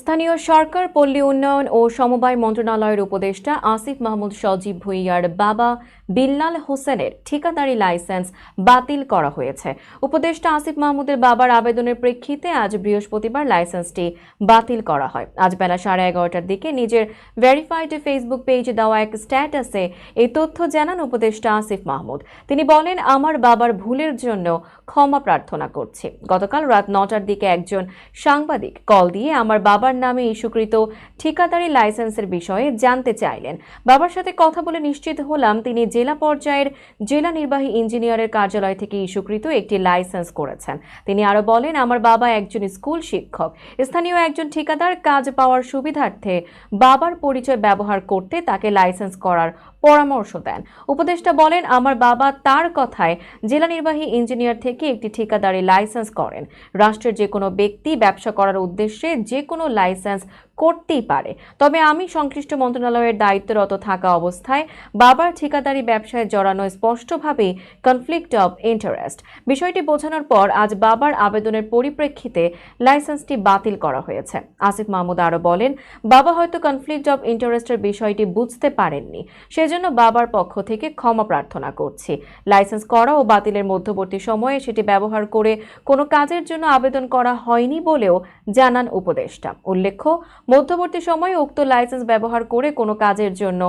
স্থানীয় সরকার, পল্লী উন্নয়ন ও সমবায় মন্ত্রণালয়ের উপদেষ্টা আসিফ মাহমুদ সজীব ভুঁইয়ার বাবা বিল্লাল হোসেনের ঠিকাদারি লাইসেন্স বাতিল করা হয়েছে। উপদেষ্টা আসিফ মাহমুদের বাবার আবেদনের প্রেক্ষিতে আজ বৃহস্পতিবার লাইসেন্সটি বাতিল করা হয়। আজ বেলা 11:30টার দিকে নিজের ভেরিফাইড ফেসবুক পেজে দেওয়া এক স্ট্যাটাসে এই তথ্য জানান উপদেষ্টা আসিফ মাহমুদ। তিনি বলেন, আমার বাবার ভুলের জন্য ক্ষমা প্রার্থনা করছি। গতকাল রাত 9টার দিকে একজন সাংবাদিক কল দিয়ে আমার বাবার নামে ইস্যুকৃত ঠিকাদারি লাইসেন্সের বিষয়ে জানতে চাইলেন। বাবার সাথে কথা বলে নিশ্চিত হলাম তিনি জেলা পর্যায়ের জেলা নির্বাহী ইঞ্জিনিয়ারের কার্যালয় থেকে ইস্যুকৃত একটি লাইসেন্স করেছেন। তিনি আরো বলেন, আমার বাবা একজন স্কুল শিক্ষক। স্থানীয় একজন ঠিকাদার কাজ পাওয়ার সুবিধার্থে বাবার পরিচয় ব্যবহার করতে তাকে লাইসেন্স করার পরামর্শ দেন। উপদেষ্টা বলেন, আমার বাবা তার কথায় জেলা নির্বাহী ইঞ্জিনিয়ার থেকে একটি ঠিকাদারি লাইসেন্স করেন। রাষ্ট্রের যে কোনো ব্যক্তি ব্যবসা করার উদ্দেশ্যে যে কোনো লাইসেন্স করতেই পারে, তবে আমি সংশ্লিষ্ট মন্ত্রণালয়ের দায়িত্বরত থাকা অবস্থায় বাবার ঠিকাদারি ব্যবসায় জড়ানো স্পষ্টভাবেই কনফ্লিক্ট অব ইন্টারেস্ট। বিষয়টি বোঝানোর পর আজ বাবার আবেদনের পরিপ্রেক্ষিতে লাইসেন্সটি বাতিল করা হয়েছে। আসিফ মাহমুদ আরো বলেন, বাবা হয়তো কনফ্লিক্ট অব ইন্টারেস্টের বিষয়টি বুঝতে পারেননি, সেজন্য বাবার পক্ষ থেকে ক্ষমা প্রার্থনা করছি। লাইসেন্স করা ও বাতিলের মধ্যবর্তী সময়ে সেটি ব্যবহার করে কোনো কাজের জন্য আবেদন করা হয়নি বলেও জানান উপদেষ্টা। উল্লেখ্য, মধ্যবর্তী সময়ে উক্ত লাইসেন্স ব্যবহার করে কোনো কাজের জন্য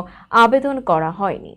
আবেদন করা হয়নি।